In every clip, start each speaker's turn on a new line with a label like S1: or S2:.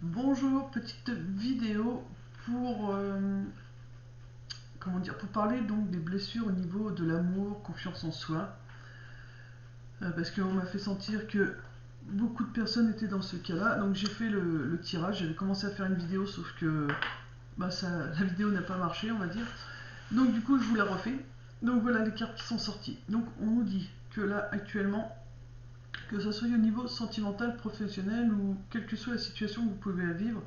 S1: Bonjour, petite vidéo pour pour parler donc des blessures au niveau de l'amour, confiance en soi, parce qu'on m'a fait sentir que beaucoup de personnes étaient dans ce cas-là. Donc j'ai fait le tirage, j'avais commencé à faire une vidéo, sauf que la vidéo n'a pas marché, on va dire. Donc du coup je vous la refais. Donc voilà les cartes qui sont sorties. Donc on nous dit que là actuellement, que ce soit au niveau sentimental, professionnel ou quelle que soit la situation que vous pouvez vivre,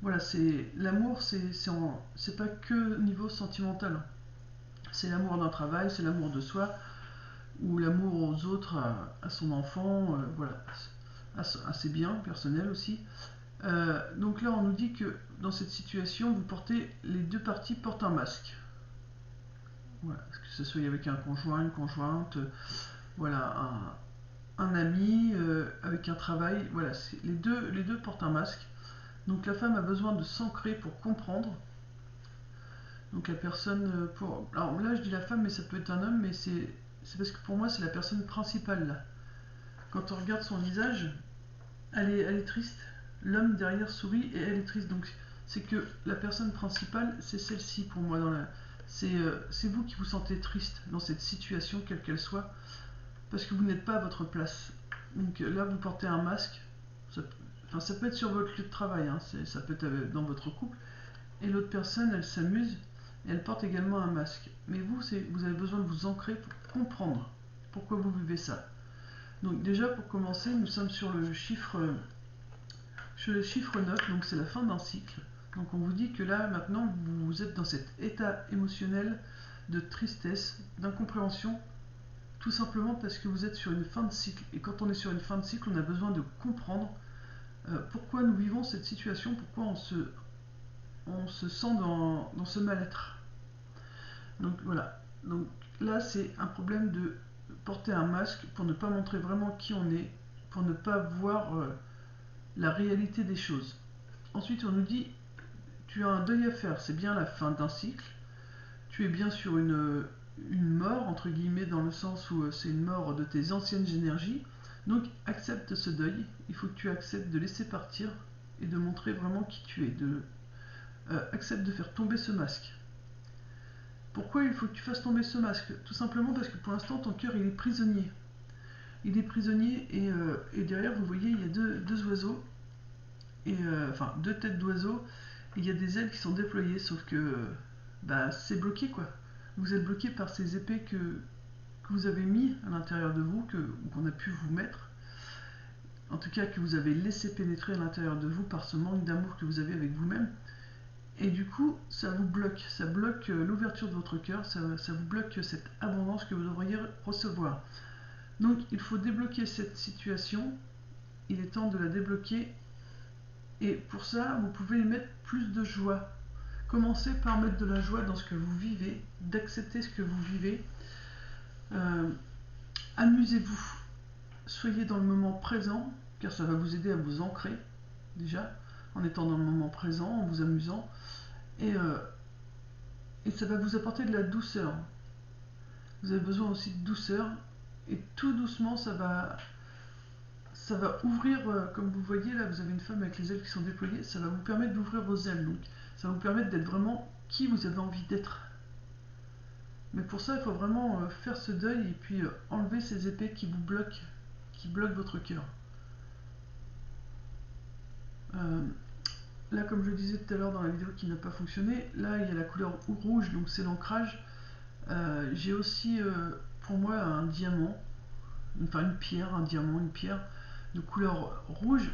S1: voilà, c'est l'amour, c'est pas que au niveau sentimental. C'est l'amour d'un travail, c'est l'amour de soi, ou l'amour aux autres, à son enfant, voilà, à ses biens personnels aussi. Donc là, on nous dit que dans cette situation, vous portez, les deux parties portent un masque. Voilà, que ce soit avec un conjoint, une conjointe, voilà, un ami, avec un travail, voilà, les deux portent un masque. Donc la femme a besoin de s'ancrer pour comprendre. Donc la personne, alors là je dis la femme, mais ça peut être un homme, mais c'est parce que pour moi c'est la personne principale là. Quand on regarde son visage, elle est triste. L'homme derrière sourit et elle est triste. Donc c'est que la personne principale, c'est celle-ci pour moi. C'est vous qui vous sentez triste dans cette situation, quelle qu'elle soit, parce que vous n'êtes pas à votre place. Donc là vous portez un masque. Ça, enfin, ça peut être sur votre lieu de travail, hein, ça peut être dans votre couple. Et l'autre personne, elle s'amuse et elle porte également un masque. Mais vous avez besoin de vous ancrer pour comprendre pourquoi vous vivez ça. Donc déjà pour commencer, nous sommes sur le chiffre 9, donc c'est la fin d'un cycle. Donc on vous dit que là maintenant vous êtes dans cet état émotionnel de tristesse, d'incompréhension, tout simplement parce que vous êtes sur une fin de cycle. Et quand on est sur une fin de cycle, on a besoin de comprendre pourquoi nous vivons cette situation, pourquoi on se sent dans ce mal-être. Donc voilà. Donc là, c'est un problème de porter un masque pour ne pas montrer vraiment qui on est, pour ne pas voir la réalité des choses. Ensuite, on nous dit, tu as un deuil à faire, c'est bien la fin d'un cycle. Tu es bien sur une mort, entre guillemets, dans le sens où c'est une mort de tes anciennes énergies. Donc accepte ce deuil, il faut que tu acceptes de laisser partir et de montrer vraiment qui tu es. Accepte de faire tomber ce masque. Pourquoi il faut que tu fasses tomber ce masque? Tout simplement parce que pour l'instant, ton cœur, il est prisonnier. Il est prisonnier et derrière, vous voyez, il y a deux oiseaux, enfin deux têtes d'oiseaux, et il y a des ailes qui sont déployées, sauf que c'est bloqué quoi. Vous êtes bloqué par ces épées que vous avez mis à l'intérieur de vous, qu'on a pu vous mettre, en tout cas que vous avez laissé pénétrer à l'intérieur de vous par ce manque d'amour que vous avez avec vous-même. Et du coup, ça bloque l'ouverture de votre cœur, ça vous bloque cette abondance que vous devriez recevoir. Donc il faut débloquer cette situation, il est temps de la débloquer, et pour ça, vous pouvez y mettre plus de joie. Commencez par mettre de la joie dans ce que vous vivez, d'accepter ce que vous vivez. Euh, Amusez-vous, soyez dans le moment présent, car ça va vous aider à vous ancrer, déjà, en étant dans le moment présent, en vous amusant. Et, euh, et ça va vous apporter de la douceur. Vous avez besoin aussi de douceur, et tout doucement, ça va ouvrir, comme vous voyez là, vous avez une femme avec les ailes qui sont déployées, ça va vous permettre d'ouvrir vos ailes. Donc, ça va vous permettre d'être vraiment qui vous avez envie d'être. Mais pour ça, il faut vraiment faire ce deuil et puis enlever ces épées qui bloquent votre cœur. Euh, Là, comme je le disais tout à l'heure dans la vidéo qui n'a pas fonctionné, là il y a la couleur rouge, donc c'est l'ancrage. J'ai aussi pour moi un diamant, enfin une pierre, un diamant, une pierre de couleur rouge,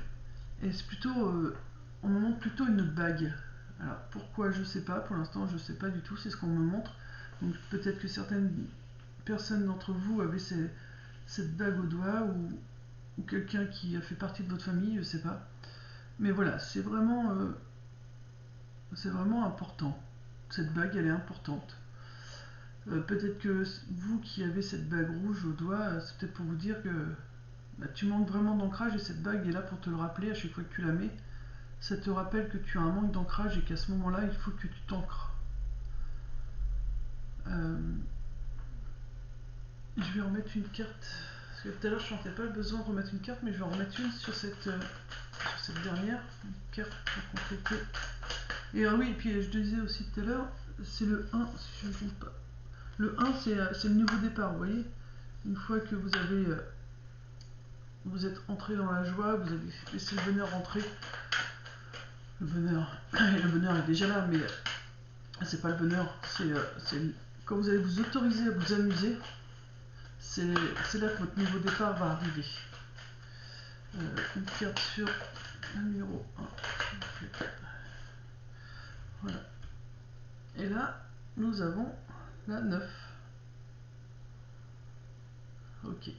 S1: et c'est plutôt, on me montre plutôt une bague. Alors pourquoi je sais pas, pour l'instant je sais pas du tout, c'est ce qu'on me montre. Donc peut-être que certaines personnes d'entre vous avaient cette bague au doigt ou quelqu'un qui a fait partie de votre famille, je sais pas. Mais voilà, c'est vraiment important. Cette bague, elle est importante. Peut-être que vous qui avez cette bague rouge au doigt, c'est peut-être pour vous dire que tu manques vraiment d'ancrage et cette bague est là pour te le rappeler à chaque fois que tu la mets. Ça te rappelle que tu as un manque d'ancrage et qu'à ce moment-là, il faut que tu t'ancres. Euh, je vais remettre une carte. Parce que tout à l'heure, je sentais pas le besoin de remettre une carte, mais je vais en remettre une sur cette sur cette dernière carte pour compléter. Et oui, puis je te disais aussi tout à l'heure, c'est le 1, si je ne me trompe pas. Le 1, c'est le nouveau départ, vous voyez. Une fois que vous avez vous êtes entré dans la joie, vous avez laissé le bonheur entrer. Le bonheur est déjà là, mais c'est pas le bonheur, c'est quand vous allez vous autoriser à vous amuser, c'est là que votre nouveau départ va arriver. Une carte sur le numéro 1, s'il vous plaît. Voilà. Et là, nous avons la 9. Ok.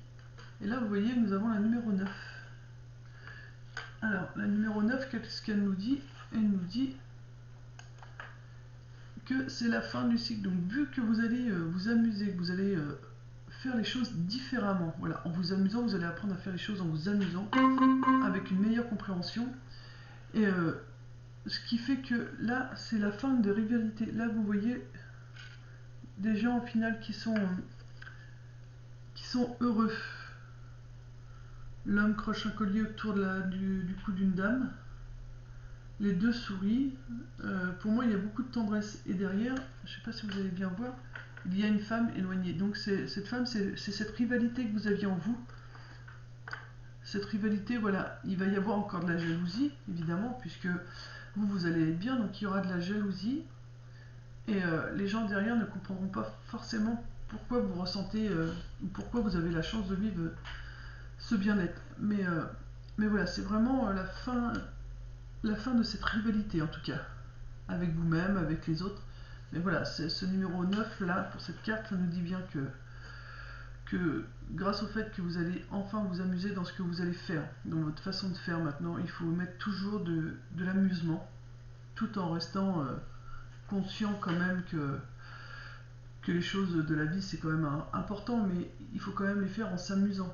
S1: Et là, vous voyez, nous avons la numéro 9. Alors, la numéro 9, qu'est-ce qu'elle nous dit? Elle nous dit que c'est la fin du cycle. Donc, vu que vous allez vous amuser, que vous allez faire les choses différemment, voilà, en vous amusant, vous allez apprendre à faire les choses en vous amusant, avec une meilleure compréhension. Et ce qui fait que là, c'est la fin des rivalités. Là, vous voyez des gens au final qui sont heureux. L'homme croche un collier autour de du cou d'une dame. Les deux sourient. Pour moi, il y a beaucoup de tendresse. Et derrière, je ne sais pas si vous allez bien voir, il y a une femme éloignée. Donc cette femme, c'est cette rivalité que vous aviez en vous. Cette rivalité, voilà, il va y avoir encore de la jalousie, évidemment, puisque vous allez être bien, donc il y aura de la jalousie. Et les gens derrière ne comprendront pas forcément pourquoi vous ressentez, ou pourquoi vous avez la chance de vivre ce bien-être. Mais voilà, c'est vraiment la fin de cette rivalité, en tout cas, avec vous-même, avec les autres. Mais voilà, ce numéro 9, là, pour cette carte, ça nous dit bien que grâce au fait que vous allez enfin vous amuser dans ce que vous allez faire, dans votre façon de faire maintenant, il faut mettre toujours de l'amusement, tout en restant conscient quand même que les choses de la vie c'est quand même important, mais il faut quand même les faire en s'amusant.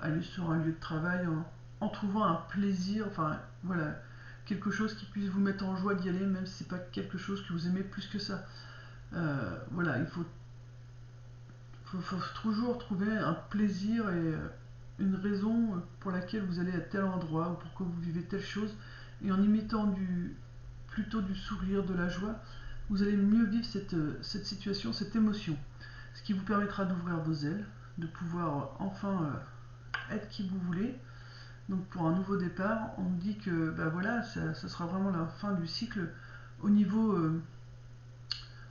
S1: Aller sur un lieu de travail en trouvant un plaisir, enfin voilà, quelque chose qui puisse vous mettre en joie d'y aller, même si c'est pas quelque chose que vous aimez plus que ça. Voilà, il faut toujours trouver un plaisir et une raison pour laquelle vous allez à tel endroit ou pourquoi vous vivez telle chose, et en y mettant plutôt du sourire, de la joie, vous allez mieux vivre cette situation, cette émotion, ce qui vous permettra d'ouvrir vos ailes, de pouvoir enfin être qui vous voulez. Donc pour un nouveau départ, on nous dit que bah voilà, ça sera vraiment la fin du cycle au niveau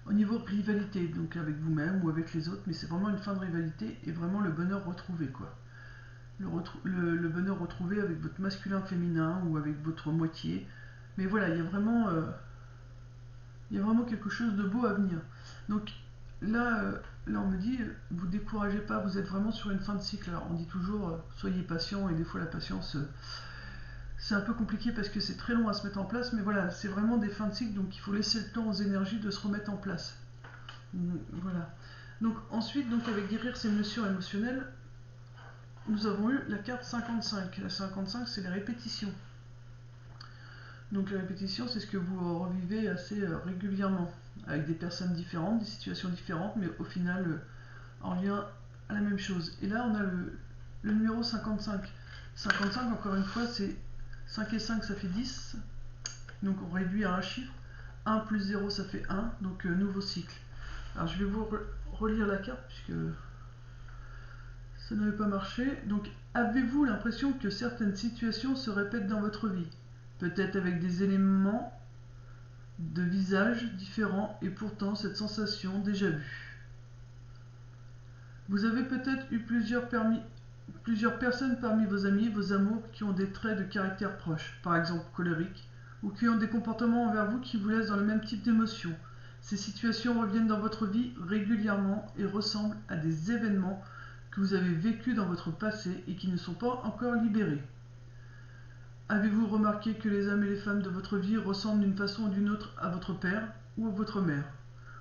S1: rivalité, donc avec vous-même ou avec les autres, mais c'est vraiment une fin de rivalité et vraiment le bonheur retrouvé, quoi. Le bonheur retrouvé avec votre masculin féminin ou avec votre moitié. Mais voilà, il y a vraiment quelque chose de beau à venir. Donc là, on me dit, vous découragez pas, vous êtes vraiment sur une fin de cycle. Alors on dit toujours, soyez patient, et des fois la patience, c'est un peu compliqué parce que c'est très long à se mettre en place, mais voilà, c'est vraiment des fins de cycle, donc il faut laisser le temps aux énergies de se remettre en place. Voilà. Donc ensuite, donc avec guérir ses blessures émotionnelles, nous avons eu la carte 55. La 55, c'est les répétitions. Donc les répétitions, c'est ce que vous revivez assez régulièrement, avec des personnes différentes, des situations différentes, mais au final en lien à la même chose. Et là, on a le numéro 55. 55, encore une fois, c'est 5 et 5, ça fait 10. Donc on réduit à un chiffre. 1 plus 0, ça fait 1. Donc nouveau cycle. Alors je vais vous relire la carte, puisque ça n'avait pas marché. Donc, avez-vous l'impression que certaines situations se répètent dans votre vie? Peut-être avec des éléments de visage différents et pourtant cette sensation déjà vue. Vous avez peut-être eu plusieurs personnes parmi vos amis, vos amours qui ont des traits de caractère proches, par exemple colériques, ou qui ont des comportements envers vous qui vous laissent dans le même type d'émotion. Ces situations reviennent dans votre vie régulièrement et ressemblent à des événements que vous avez vécus dans votre passé et qui ne sont pas encore libérés. Avez-vous remarqué que les hommes et les femmes de votre vie ressemblent d'une façon ou d'une autre à votre père ou à votre mère,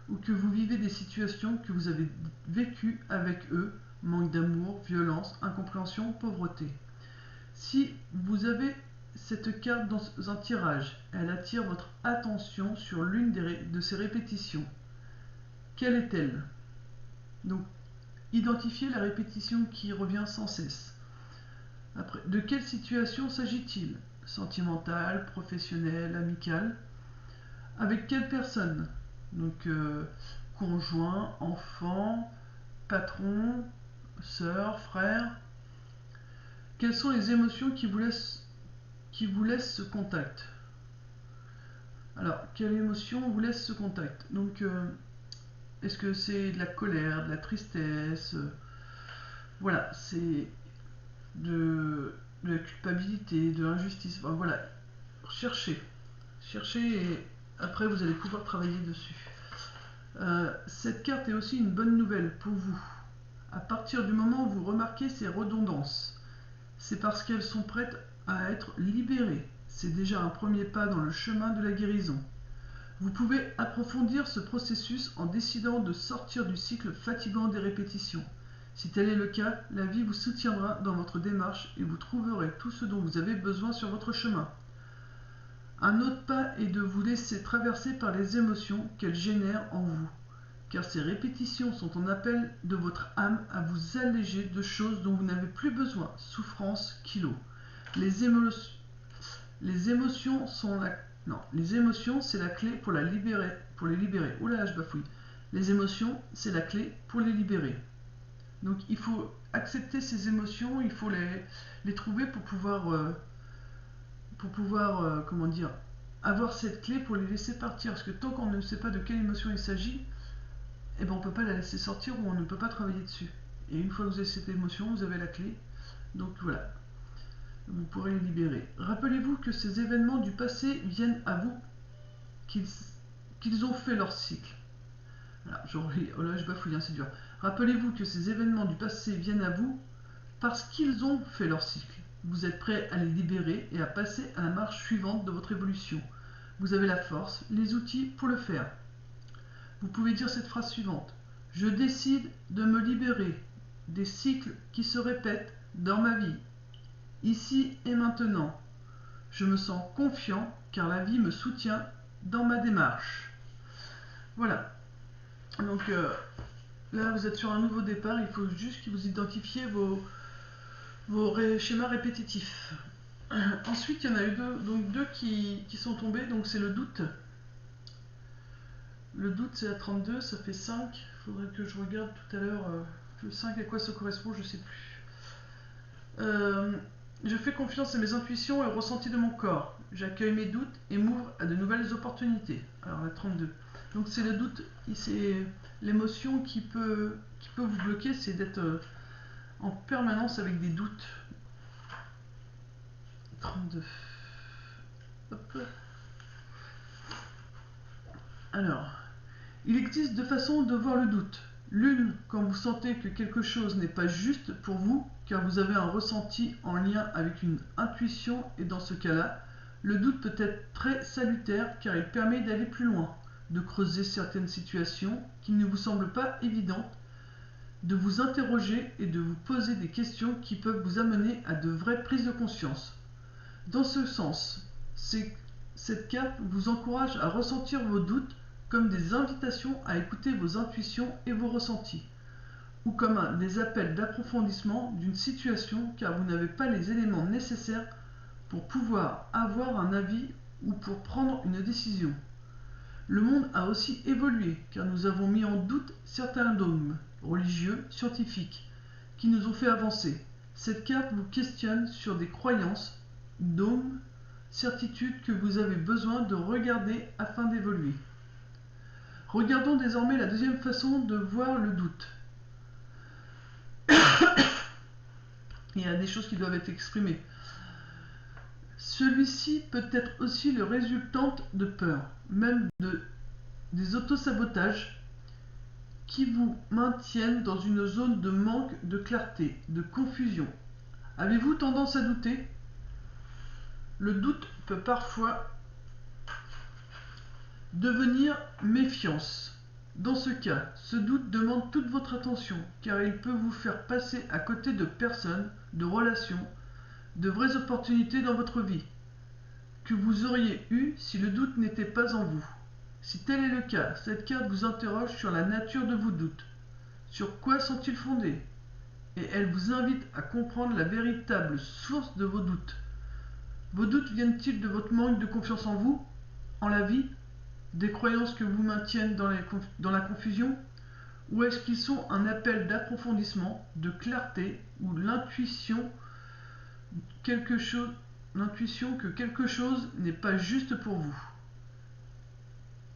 S1: ou que vous vivez des situations que vous avez vécues avec eux, manque d'amour, violence, incompréhension, pauvreté? Si vous avez cette carte dans un tirage, elle attire votre attention sur l'une de ces répétitions. Quelle est-elle? Donc, identifiez la répétition qui revient sans cesse. Après, de quelle situation s'agit-il? Sentimentale, professionnelle, amicale? Avec quelle personne? Donc, conjoint, enfant, patron, sœur, frère. Quelles sont les émotions qui vous laissent ce contact? Alors, quelle émotion vous laisse ce contact? Donc, est-ce que c'est de la colère, de la tristesse? Voilà, c'est de la culpabilité, de l'injustice. Enfin, voilà, cherchez. Cherchez et après vous allez pouvoir travailler dessus. Cette carte est aussi une bonne nouvelle pour vous. À partir du moment où vous remarquez ces redondances, c'est parce qu'elles sont prêtes à être libérées. C'est déjà un premier pas dans le chemin de la guérison. Vous pouvez approfondir ce processus en décidant de sortir du cycle fatigant des répétitions. Si tel est le cas, la vie vous soutiendra dans votre démarche et vous trouverez tout ce dont vous avez besoin sur votre chemin. Un autre pas est de vous laisser traverser par les émotions qu'elles génèrent en vous, car ces répétitions sont un appel de votre âme à vous alléger de choses dont vous n'avez plus besoin. Souffrance, kilos. Les émotions sont la... Non, les émotions, c'est la clé pour les libérer. Oh là, je bafouille. Les émotions, c'est la clé pour les libérer. Donc il faut accepter ces émotions, il faut les trouver pour pouvoir, comment dire, avoir cette clé pour les laisser partir. Parce que tant qu'on ne sait pas de quelle émotion il s'agit, eh ben on ne peut pas la laisser sortir ou on ne peut pas travailler dessus. Et une fois que vous avez cette émotion, vous avez la clé. Donc voilà, vous pourrez les libérer. Rappelez-vous que ces événements du passé viennent à vous, qu'ils ont fait leur cycle. Voilà, oh là, je bafouille, c'est dur. Rappelez-vous que ces événements du passé viennent à vous parce qu'ils ont fait leur cycle. Vous êtes prêt à les libérer et à passer à la marche suivante de votre évolution. Vous avez la force, les outils pour le faire. Vous pouvez dire cette phrase suivante. Je décide de me libérer des cycles qui se répètent dans ma vie, ici et maintenant. Je me sens confiant car la vie me soutient dans ma démarche. Voilà. Donc là, vous êtes sur un nouveau départ. Il faut juste que vous identifiez vos schémas répétitifs. Ensuite, il y en a eu deux qui sont tombés. Donc c'est le doute. Le doute, c'est la 32, ça fait 5. Il faudrait que je regarde tout à l'heure le 5 à quoi ça correspond, je ne sais plus. Je fais confiance à mes intuitions et au ressenti de mon corps. J'accueille mes doutes et m'ouvre à de nouvelles opportunités. Alors la 32. Donc c'est le doute, c'est l'émotion qui peut vous bloquer, c'est d'être en permanence avec des doutes. 32. Hop. Alors, il existe deux façons de voir le doute. L'une, quand vous sentez que quelque chose n'est pas juste pour vous, car vous avez un ressenti en lien avec une intuition, et dans ce cas-là, le doute peut être très salutaire car il permet d'aller plus loin, de creuser certaines situations qui ne vous semblent pas évidentes, de vous interroger et de vous poser des questions qui peuvent vous amener à de vraies prises de conscience. Dans ce sens, cette carte vous encourage à ressentir vos doutes comme des invitations à écouter vos intuitions et vos ressentis, ou comme des appels d'approfondissement d'une situation car vous n'avez pas les éléments nécessaires pour pouvoir avoir un avis ou pour prendre une décision. Le monde a aussi évolué car nous avons mis en doute certains dogmes religieux, scientifiques, qui nous ont fait avancer. Cette carte vous questionne sur des croyances, dogmes, certitudes que vous avez besoin de regarder afin d'évoluer. Regardons désormais la deuxième façon de voir le doute. Il y a des choses qui doivent être exprimées. Celui-ci peut être aussi le résultante de peur, même des autosabotages qui vous maintiennent dans une zone de manque de clarté, de confusion. Avez-vous tendance à douter? Le doute peut parfois devenir méfiance. Dans ce cas, ce doute demande toute votre attention, car il peut vous faire passer à côté de personnes, de relations, de vraies opportunités dans votre vie, que vous auriez eues si le doute n'était pas en vous. Si tel est le cas, cette carte vous interroge sur la nature de vos doutes. Sur quoi sont-ils fondés? et elle vous invite à comprendre la véritable source de vos doutes. Vos doutes viennent-ils de votre manque de confiance en vous, en la vie, des croyances que vous maintiennent dans la confusion, ou est-ce qu'ils sont un appel d'approfondissement, de clarté, ou l'intuition que quelque chose n'est pas juste pour vous?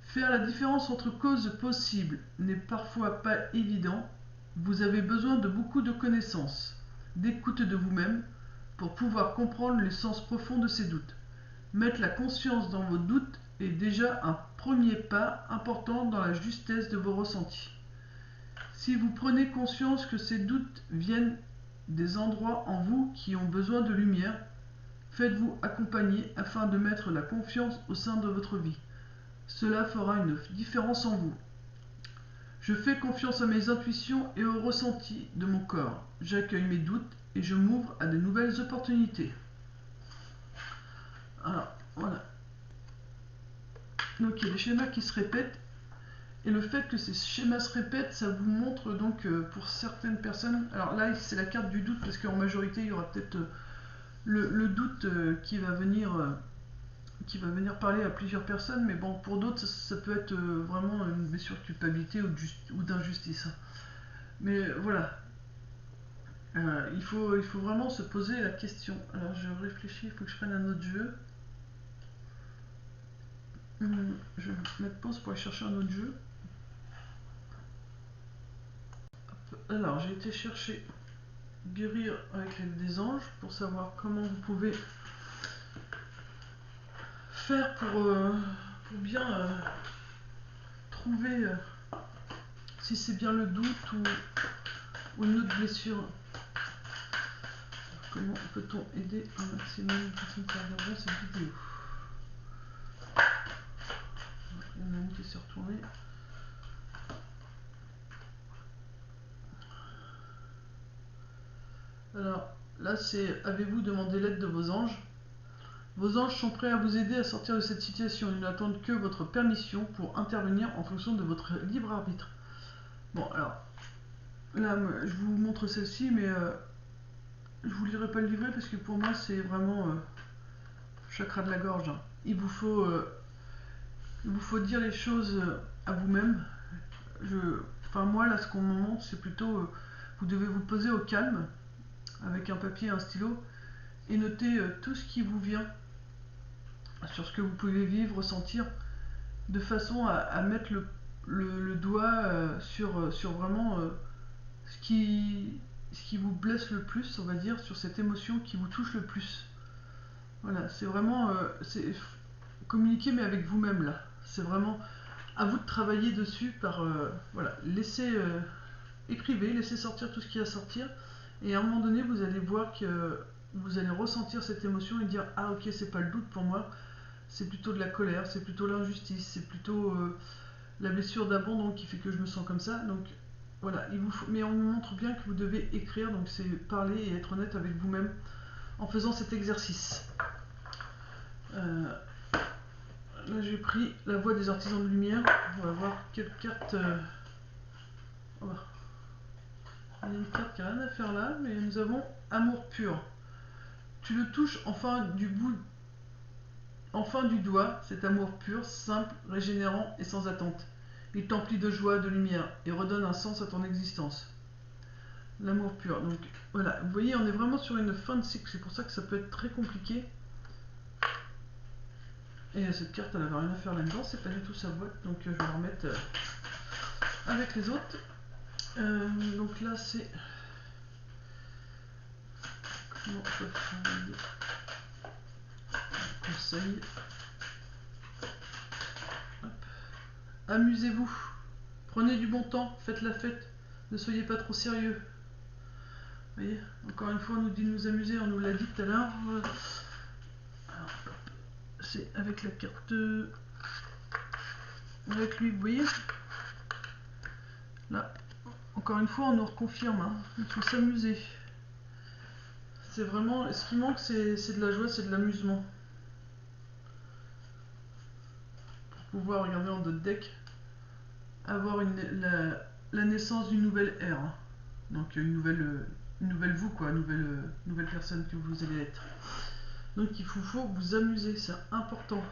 S1: Faire la différence entre causes possibles n'est parfois pas évident. Vous avez besoin de beaucoup de connaissances, d'écoute de vous-même, pour pouvoir comprendre le sens profond de ces doutes. Mettre la conscience dans vos doutes est déjà un premier pas important dans la justesse de vos ressentis. Si vous prenez conscience que ces doutes viennent des endroits en vous qui ont besoin de lumière, faites-vous accompagner afin de mettre la confiance au sein de votre vie. Cela fera une différence en vous. Je fais confiance à mes intuitions et aux ressentis de mon corps. J'accueille mes doutes et je m'ouvre à de nouvelles opportunités. Alors, voilà. Donc il y a des schémas qui se répètent. Et le fait que ces schémas se répètent, ça vous montre donc pour certaines personnes... Alors là, c'est la carte du doute, parce qu'en majorité, il y aura peut-être le doute qui va venir parler à plusieurs personnes, mais bon, pour d'autres, ça peut être vraiment une blessure de culpabilité ou d'injustice. Mais voilà, il faut vraiment se poser la question. Alors je réfléchis, il faut que je prenne un autre jeu. Je vais mettre pause pour aller chercher un autre jeu. Alors j'ai été chercher guérir avec l'aide des anges pour savoir comment vous pouvez faire pour bien trouver si c'est bien le doute ou une autre blessure. Comment peut-on aider un maximum de personnes qui regarderont cette vidéo? Il y en a une qui s'est retournée. Alors là c'est avez-vous demandé l'aide de vos anges? Vos anges sont prêts à vous aider à sortir de cette situation. Ils n'attendent que votre permission pour intervenir en fonction de votre libre arbitre. Bon alors, là je vous montre celle-ci, mais je vous lirai pas le livret parce que pour moi c'est vraiment chakra de la gorge. Hein. Il vous faut dire les choses à vous-même. Enfin moi là ce qu'on me montre c'est plutôt vous devez vous poser au calme avec un papier et un stylo et noter tout ce qui vous vient sur ce que vous pouvez vivre, ressentir, de façon à mettre le doigt sur vraiment ce qui vous blesse le plus, on va dire, sur cette émotion qui vous touche le plus. Voilà, c'est vraiment communiquer mais avec vous-même là. C'est vraiment à vous de travailler dessus par voilà, écrivez, laissez sortir tout ce qui a à sortir et à un moment donné vous allez voir que vous allez ressentir cette émotion et dire ah ok c'est pas le doute pour moi, c'est plutôt de la colère, c'est plutôt l'injustice, c'est plutôt la blessure d'abandon qui fait que je me sens comme ça. Donc voilà, mais on montre bien que vous devez écrire, donc c'est parler et être honnête avec vous-même en faisant cet exercice. Là j'ai pris la voix des artisans de lumière. On va voir quelle carte. Il y a une carte qui n'a rien à faire là, mais nous avons amour pur. Tu le touches enfin du doigt, cet amour pur, simple, régénérant et sans attente. Il t'emplit de joie, de lumière et redonne un sens à ton existence. L'amour pur. Donc voilà, vous voyez, on est vraiment sur une fin de cycle, c'est pour ça que ça peut être très compliqué. Et cette carte, elle n'avait rien à faire là-dedans, c'est pas du tout sa boîte, donc je vais la remettre avec les autres. Donc là, c'est... Comment on peut faire conseil. Amusez-vous, prenez du bon temps, faites la fête, ne soyez pas trop sérieux. Vous voyez, encore une fois, on nous dit de nous amuser, on nous l'a dit tout à l'heure. C'est avec la carte... Avec lui, vous voyez. Là, encore une fois, on nous reconfirme, hein. Il faut s'amuser. C'est vraiment... Ce qui manque, c'est de la joie, c'est de l'amusement. Pour pouvoir regarder en d'autres decks, avoir la naissance d'une nouvelle ère. Hein. Donc une nouvelle une nouvelle vous, quoi, nouvelle personne que vous allez être. Donc il faut vous amuser, c'est important.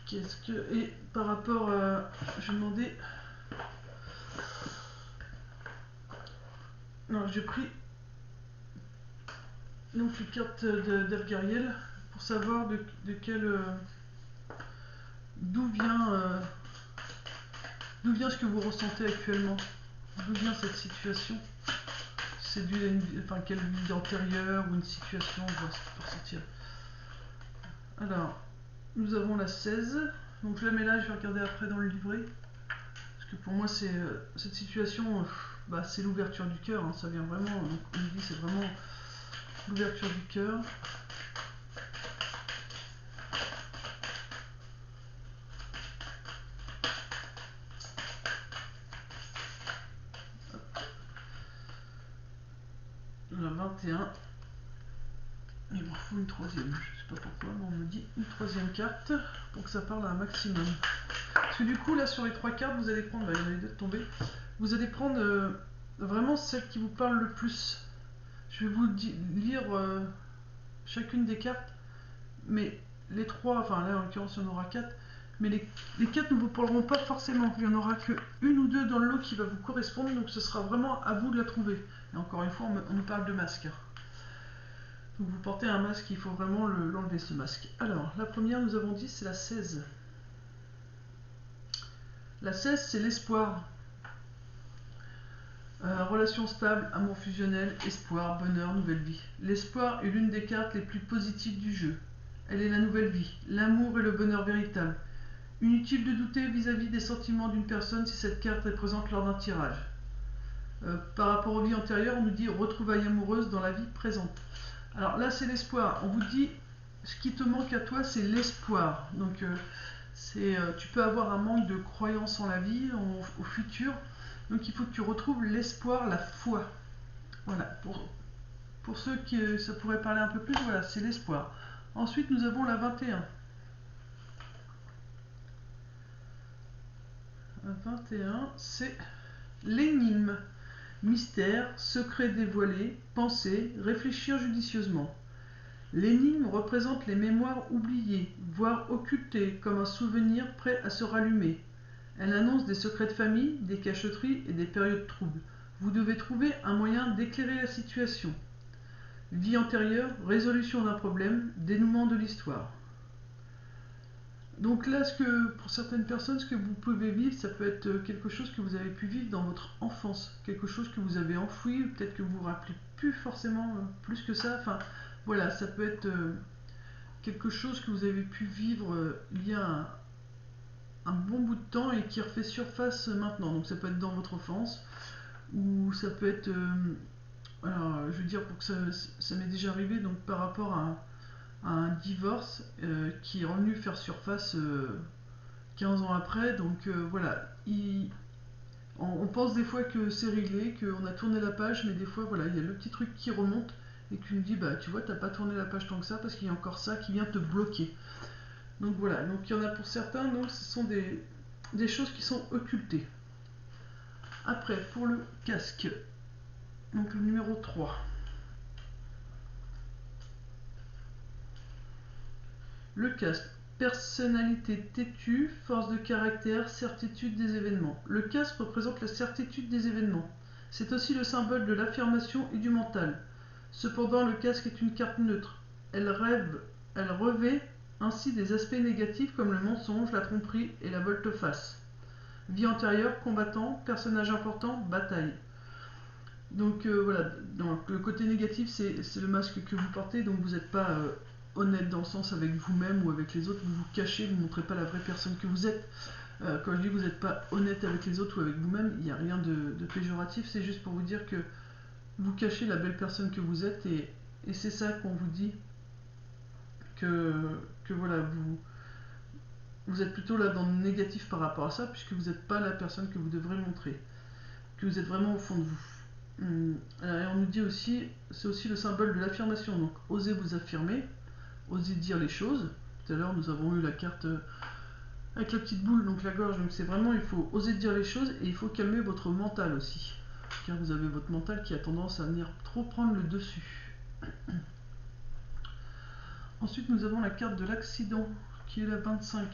S1: Qu'est-ce que... Et par rapport à... Je vais demander... Non, j'ai pris donc les cartes d'Ergariel pour savoir de quel... d'où vient ce que vous ressentez actuellement. D'où vient cette situation. C'est dû à enfin, quelle vie antérieure ou une situation, on va pour sortir. Alors, nous avons la 16. Donc je la mets là, je vais regarder après dans le livret. Parce que pour moi, c'est cette situation, bah, c'est l'ouverture du cœur. Hein, ça vient vraiment, donc on dit c'est vraiment l'ouverture du cœur. La 21. Il me faut une troisième, je sais pas pourquoi, mais on me dit une troisième carte pour que ça parle à un maximum. Parce que du coup, là, sur les 3 cartes, vous allez prendre, bah, il y en a eu deux tombées, vous allez prendre vraiment celle qui vous parle le plus. Je vais vous lire chacune des cartes, mais les 3, enfin là en l'occurrence il y en aura 4, mais les 4 ne vous parleront pas forcément. Il n'y en aura que une ou deux dans le lot qui va vous correspondre, donc ce sera vraiment à vous de la trouver. Et encore une fois, on nous parle de masque. Donc vous portez un masque, il faut vraiment l'enlever ce masque. Alors, la première, nous avons dit, c'est la 16. La 16, c'est l'espoir. Relation stable, amour fusionnel, espoir, bonheur, nouvelle vie. L'espoir est l'une des cartes les plus positives du jeu. Elle est la nouvelle vie, l'amour et le bonheur véritable. Inutile de douter vis-à-vis des sentiments d'une personne si cette carte est présente lors d'un tirage. Par rapport aux vies antérieures, on nous dit retrouvailles amoureuses dans la vie présente. Alors là, c'est l'espoir. On vous dit, ce qui te manque à toi, c'est l'espoir. Donc, tu peux avoir un manque de croyance en la vie, au futur. Donc, il faut que tu retrouves l'espoir, la foi. Voilà. Pour ceux qui ça pourrait parler un peu plus, voilà, c'est l'espoir. Ensuite, nous avons la 21. La 21, c'est l'énigme. Mystère, secret dévoilé, penser, réfléchir judicieusement. L'énigme représente les mémoires oubliées, voire occultées, comme un souvenir prêt à se rallumer. Elle annonce des secrets de famille, des cachotteries et des périodes troubles. Vous devez trouver un moyen d'éclairer la situation. Vie antérieure, résolution d'un problème, dénouement de l'histoire. Donc là, pour certaines personnes, ce que vous pouvez vivre, ça peut être quelque chose que vous avez pu vivre dans votre enfance, quelque chose que vous avez enfoui, peut-être que vous vous rappelez plus forcément plus que ça. Enfin, voilà, ça peut être quelque chose que vous avez pu vivre il y a un bon bout de temps et qui refait surface maintenant. Donc ça peut être dans votre enfance, ou ça peut être, alors je veux dire, pour que ça m'est déjà arrivé, donc par rapport à un divorce qui est revenu faire surface 15 ans après. Donc voilà, on pense des fois que c'est réglé, qu'on a tourné la page, mais des fois voilà, il y a le petit truc qui remonte et qui nous dit bah tu vois, t'as pas tourné la page tant que ça parce qu'il y a encore ça qui vient te bloquer. Donc voilà, donc il y en a pour certains, donc ce sont des choses qui sont occultées. Après, pour le casque, donc le numéro 3. Le casque, personnalité têtue, force de caractère, certitude des événements. Le casque représente la certitude des événements. C'est aussi le symbole de l'affirmation et du mental. Cependant, le casque est une carte neutre. Elle revêt ainsi des aspects négatifs comme le mensonge, la tromperie et la volte-face. Vie antérieure, combattant, personnage important, bataille. Donc voilà, donc, le côté négatif, c'est le masque que vous portez, donc vous n'êtes pas honnête dans le sens avec vous-même ou avec les autres, vous vous cachez, vous ne montrez pas la vraie personne que vous êtes. Quand je dis que vous n'êtes pas honnête avec les autres ou avec vous-même, il n'y a rien de péjoratif, c'est juste pour vous dire que vous cachez la belle personne que vous êtes, et c'est ça qu'on vous dit, que voilà, vous êtes plutôt là dans le négatif par rapport à ça, puisque vous n'êtes pas la personne que vous devrez montrer, que vous êtes vraiment au fond de vous. Et on nous dit aussi, c'est aussi le symbole de l'affirmation, donc osez vous affirmer, osez dire les choses. Tout à l'heure nous avons eu la carte avec la petite boule, donc la gorge. Donc c'est vraiment, il faut oser dire les choses et il faut calmer votre mental aussi. Car vous avez votre mental qui a tendance à venir trop prendre le dessus. Ensuite, nous avons la carte de l'accident, qui est la 25.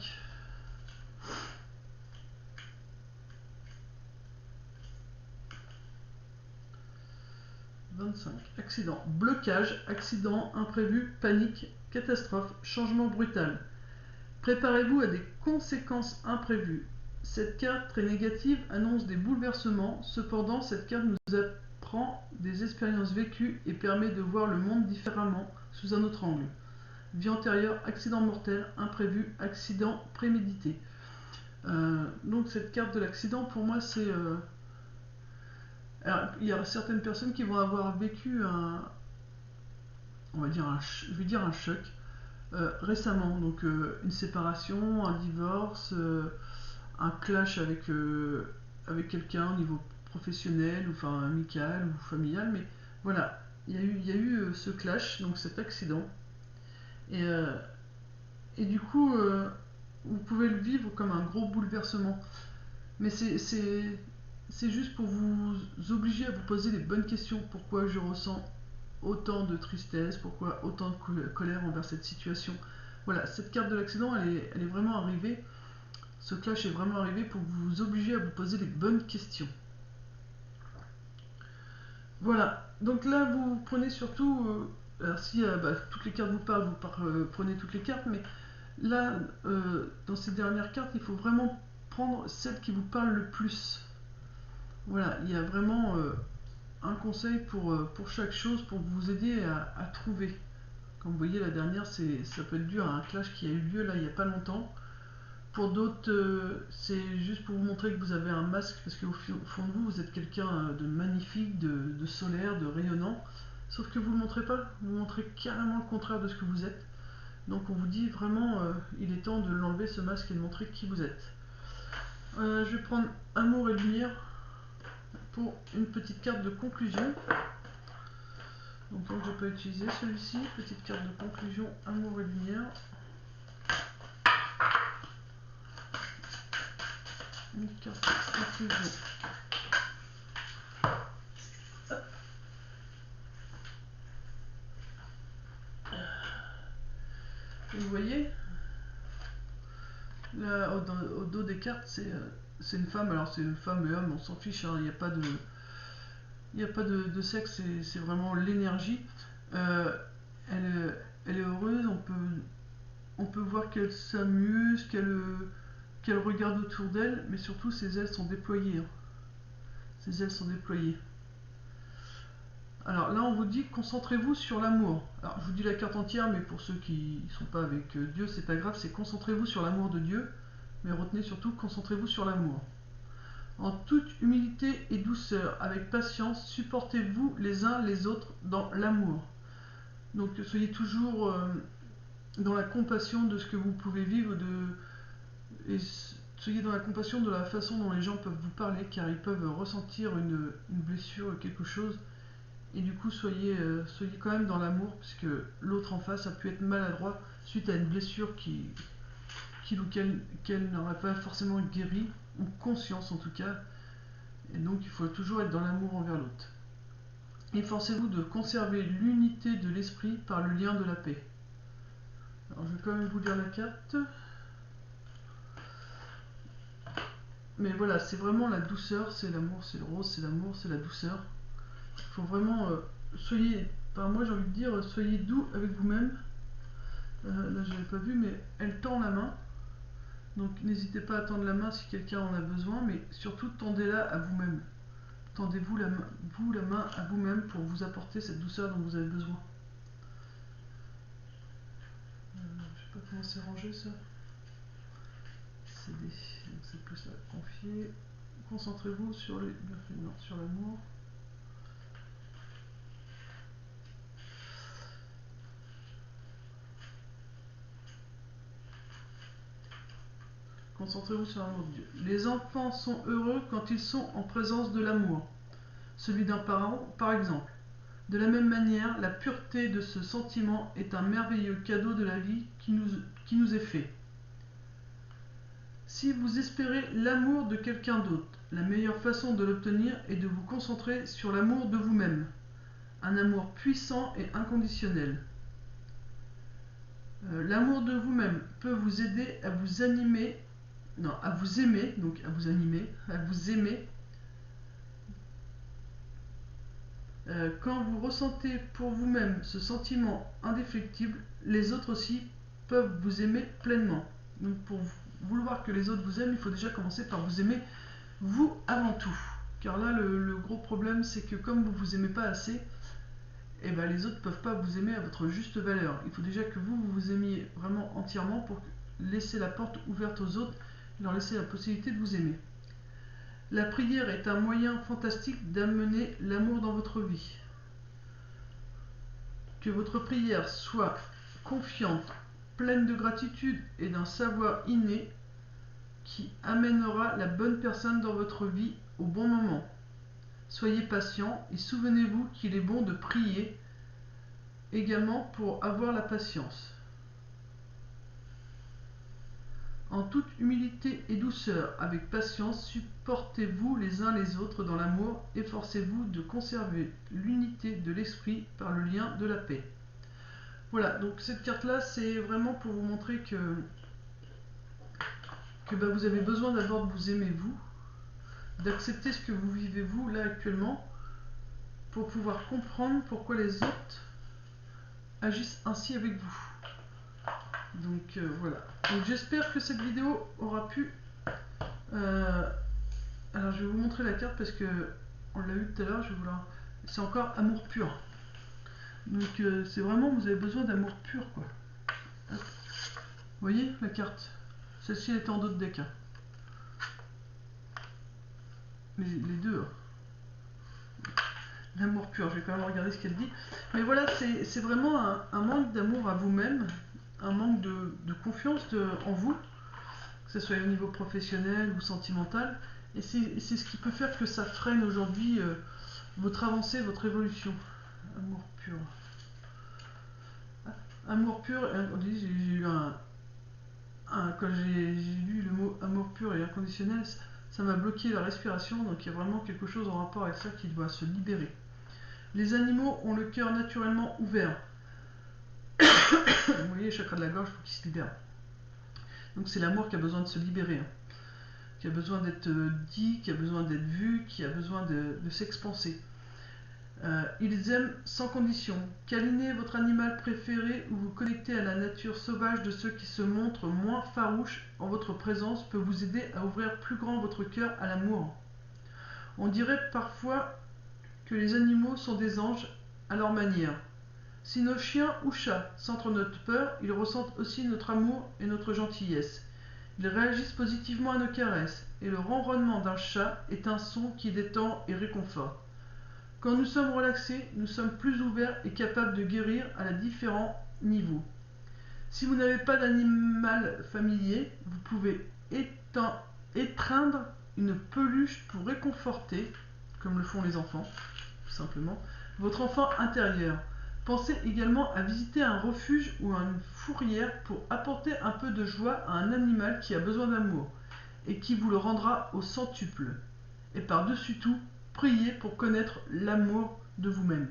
S1: Accident, blocage, accident, imprévu, panique, catastrophe, changement brutal. Préparez-vous à des conséquences imprévues. Cette carte très négative annonce des bouleversements. Cependant, cette carte nous apprend des expériences vécues et permet de voir le monde différemment sous un autre angle. Vie antérieure, accident mortel, imprévu, accident prémédité. Donc cette carte de l'accident, pour moi, c'est... Alors, il y a certaines personnes qui vont avoir vécu on va dire je vais dire un choc récemment. Donc une séparation, un divorce, un clash avec quelqu'un au niveau professionnel, ou enfin amical ou familial. Mais voilà, il y a eu ce clash, donc cet accident. Et du coup, vous pouvez le vivre comme un gros bouleversement. Mais c'est juste pour vous obliger à vous poser les bonnes questions. Pourquoi je ressens autant de tristesse? Pourquoi autant de colère envers cette situation? Voilà, cette carte de l'accident, elle est vraiment arrivée. Ce clash est vraiment arrivé pour vous obliger à vous poser les bonnes questions. Voilà, donc là vous prenez surtout... alors si toutes les cartes vous parlent, prenez toutes les cartes, mais là, dans ces dernières cartes, il faut vraiment prendre celle qui vous parle le plus. Voilà, il y a vraiment un conseil pour chaque chose, pour vous aider à trouver. Comme vous voyez, la dernière, ça peut être dû à un clash qui a eu lieu là il n'y a pas longtemps. Pour d'autres, c'est juste pour vous montrer que vous avez un masque, parce qu'au fond de vous, vous êtes quelqu'un de magnifique, de solaire, de rayonnant. Sauf que vous ne le montrez pas, vous montrez carrément le contraire de ce que vous êtes. Donc on vous dit vraiment, il est temps de l'enlever ce masque et de montrer qui vous êtes. Je vais prendre Amour et Lumière pour une petite carte de conclusion. Donc je peux utiliser celui-ci, petite carte de conclusion, Amour et Lumière. Une carte de conclusion. Et vous voyez, là au dos des cartes, c'est une femme. Alors c'est une femme et homme, on s'en fiche, hein, il n'y a pas de sexe, c'est vraiment l'énergie. Elle est heureuse, on peut voir qu'elle s'amuse, qu'elle regarde autour d'elle, mais surtout ses ailes sont déployées. Hein. Ses ailes sont déployées. Alors là, on vous dit concentrez-vous sur l'amour. Alors je vous dis la carte entière, mais pour ceux qui ne sont pas avec Dieu, c'est pas grave, c'est concentrez-vous sur l'amour de Dieu, mais retenez surtout concentrez-vous sur l'amour. En toute humilité et douceur, avec patience, supportez-vous les uns les autres dans l'amour. Donc soyez toujours dans la compassion de ce que vous pouvez vivre, et soyez dans la compassion de la façon dont les gens peuvent vous parler, car ils peuvent ressentir une blessure, quelque chose. Et du coup, soyez quand même dans l'amour, puisque l'autre en face a pu être maladroit suite à une blessure qu'elle n'aurait pas forcément guérie, ou conscience en tout cas. Et donc, il faut toujours être dans l'amour envers l'autre. Efforcez-vous de conserver l'unité de l'esprit par le lien de la paix. Alors, je vais quand même vous lire la carte. Mais voilà, c'est vraiment la douceur, c'est l'amour, c'est le rose, c'est l'amour, c'est la douceur. Il faut vraiment... moi j'ai envie de dire, soyez doux avec vous-même. Là je l'avais pas vu, mais elle tend la main. Donc n'hésitez pas à tendre la main si quelqu'un en a besoin, mais surtout tendez-la à vous-même. Tendez-vous la main à vous-même pour vous apporter cette douceur dont vous avez besoin. Je sais pas comment c'est rangé ça. Donc c'est plus à confier. Concentrez-vous sur les bienfaits, sur l'amour. Concentrez-vous sur l'amour de Dieu. Les enfants sont heureux quand ils sont en présence de l'amour, celui d'un parent par exemple. De la même manière, la pureté de ce sentiment est un merveilleux cadeau de la vie qui nous est fait. Si vous espérez l'amour de quelqu'un d'autre, la meilleure façon de l'obtenir est de vous concentrer sur l'amour de vous-même. Un amour puissant et inconditionnel. L'amour de vous-même peut vous aider à vous animer, non, à vous aimer, donc à vous animer, à vous aimer. Quand vous ressentez pour vous-même ce sentiment indéfectible, les autres aussi peuvent vous aimer pleinement. Donc pour vouloir que les autres vous aiment, il faut déjà commencer par vous aimer vous avant tout. Car là, le gros problème, c'est que comme vous vous aimez pas assez, et ben les autres ne peuvent pas vous aimer à votre juste valeur. Il faut déjà que vous vous aimiez vraiment entièrement pour laisser la porte ouverte aux autres et leur laisser la possibilité de vous aimer. La prière est un moyen fantastique d'amener l'amour dans votre vie. Que votre prière soit confiante, pleine de gratitude et d'un savoir inné qui amènera la bonne personne dans votre vie au bon moment. Soyez patient et souvenez-vous qu'il est bon de prier également pour avoir la patience. En toute humilité et douceur, avec patience, supportez-vous les uns les autres dans l'amour, efforcez-vous de conserver l'unité de l'esprit par le lien de la paix. Voilà, donc cette carte-là, c'est vraiment pour vous montrer que vous avez besoin d'abord de vous aimer vous, d'accepter ce que vous vivez vous là actuellement, pour pouvoir comprendre pourquoi les autres agissent ainsi avec vous. Donc voilà. Donc j'espère que cette vidéo aura pu... alors je vais vous montrer la carte parce que on l'a eu tout à l'heure. C'est encore amour pur. Donc c'est vraiment, vous avez besoin d'amour pur quoi. Hop. Vous voyez la carte. Celle-ci est en d'autres decks. Hein. Mais les deux. Hein. L'amour pur, je vais quand même regarder ce qu'elle dit. Mais voilà, c'est vraiment un manque d'amour à vous-même, un manque de confiance en vous, que ce soit au niveau professionnel ou sentimental. Et c'est ce qui peut faire que ça freine aujourd'hui votre avancée, votre évolution. Amour pur. Amour pur, j'ai eu quand j'ai lu le mot amour pur et inconditionnel, ça m'a bloqué la respiration, donc il y a vraiment quelque chose en rapport avec ça qui doit se libérer. Les animaux ont le cœur naturellement ouvert. Vous voyez, le chakra de la gorge, il faut qu'il se libère. Donc c'est l'amour qui a besoin de se libérer, hein. Qui a besoin d'être dit, qui a besoin d'être vu, qui a besoin de s'expanser. Ils aiment sans condition. Câliner votre animal préféré ou vous connecter à la nature sauvage de ceux qui se montrent moins farouches en votre présence peut vous aider à ouvrir plus grand votre cœur à l'amour. On dirait parfois que les animaux sont des anges à leur manière. Si nos chiens ou chats sentent notre peur, ils ressentent aussi notre amour et notre gentillesse. Ils réagissent positivement à nos caresses, et le ronronnement d'un chat est un son qui détend et réconforte. Quand nous sommes relaxés, nous sommes plus ouverts et capables de guérir à différents niveaux. Si vous n'avez pas d'animal familier, vous pouvez étreindre une peluche pour réconforter, comme le font les enfants, tout simplement, votre enfant intérieur. Pensez également à visiter un refuge ou une fourrière pour apporter un peu de joie à un animal qui a besoin d'amour et qui vous le rendra au centuple. Et par-dessus tout, priez pour connaître l'amour de vous-même.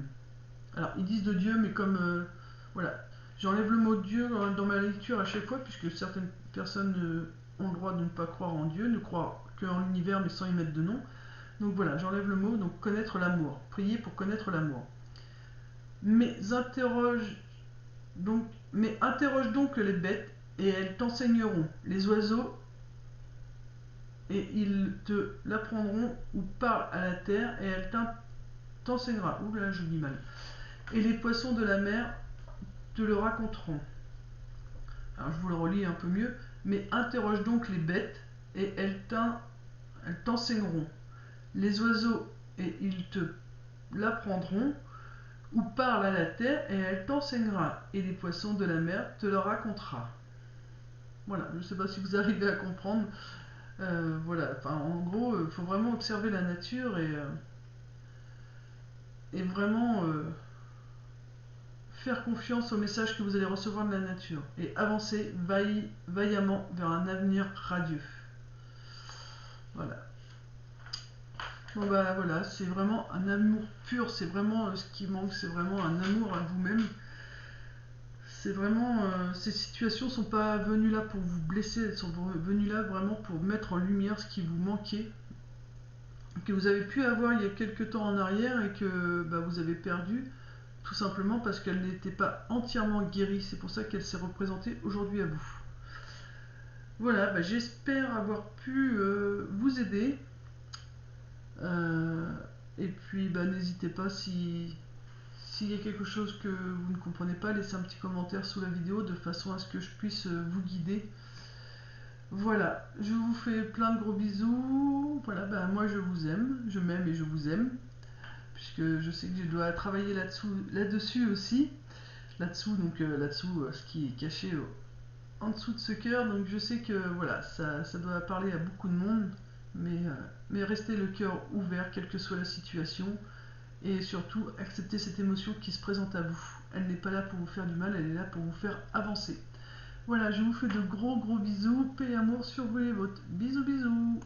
S1: Alors, ils disent de Dieu, mais comme... voilà. J'enlève le mot Dieu dans ma lecture à chaque fois, puisque certaines personnes ont le droit de ne pas croire en Dieu, ne croient qu'en l'univers, mais sans y mettre de nom. Donc voilà, j'enlève le mot, donc connaître l'amour. Priez pour connaître l'amour. Mais interroge donc les bêtes, et elles t'enseigneront. Les oiseaux, et ils te l'apprendront, ou parle à la terre, et elle t'enseignera. Ouh là, je dis mal. Et les poissons de la mer te le raconteront. Alors je vous le relis un peu mieux. Mais interroge donc les bêtes, et elles t'enseigneront. Les oiseaux, et ils te l'apprendront, ou parle à la terre, et elle t'enseignera. Et les poissons de la mer te le racontera. Voilà, je ne sais pas si vous arrivez à comprendre. Voilà, enfin, en gros, il faut vraiment observer la nature et vraiment faire confiance au message que vous allez recevoir de la nature et avancer vaillamment vers un avenir radieux. Voilà. Bon bah voilà, c'est vraiment un amour pur, c'est vraiment ce qui manque, c'est vraiment un amour à vous-même. C'est vraiment, ces situations sont pas venues là pour vous blesser, elles sont venues là vraiment pour mettre en lumière ce qui vous manquait, que vous avez pu avoir il y a quelques temps en arrière et que bah, vous avez perdu, tout simplement parce qu'elle n'était pas entièrement guérie. C'est pour ça qu'elle s'est représentée aujourd'hui à vous. Voilà, bah, j'espère avoir pu vous aider. Euh, et puis bah, n'hésitez pas s'il y a quelque chose que vous ne comprenez pas, laissez un petit commentaire sous la vidéo de façon à ce que je puisse vous guider. Voilà, je vous fais plein de gros bisous. Voilà, bah, moi je vous aime, je m'aime et je vous aime. Puisque je sais que je dois travailler là-dessus aussi. Là-dessous, donc là-dessous, ce qui est caché en dessous de ce cœur. Donc je sais que voilà, ça doit parler à beaucoup de monde. Mais restez le cœur ouvert, quelle que soit la situation. Et surtout, acceptez cette émotion qui se présente à vous. Elle n'est pas là pour vous faire du mal, elle est là pour vous faire avancer. Voilà, je vous fais de gros bisous. Paix et amour sur vous les vôtres. Bisous bisous.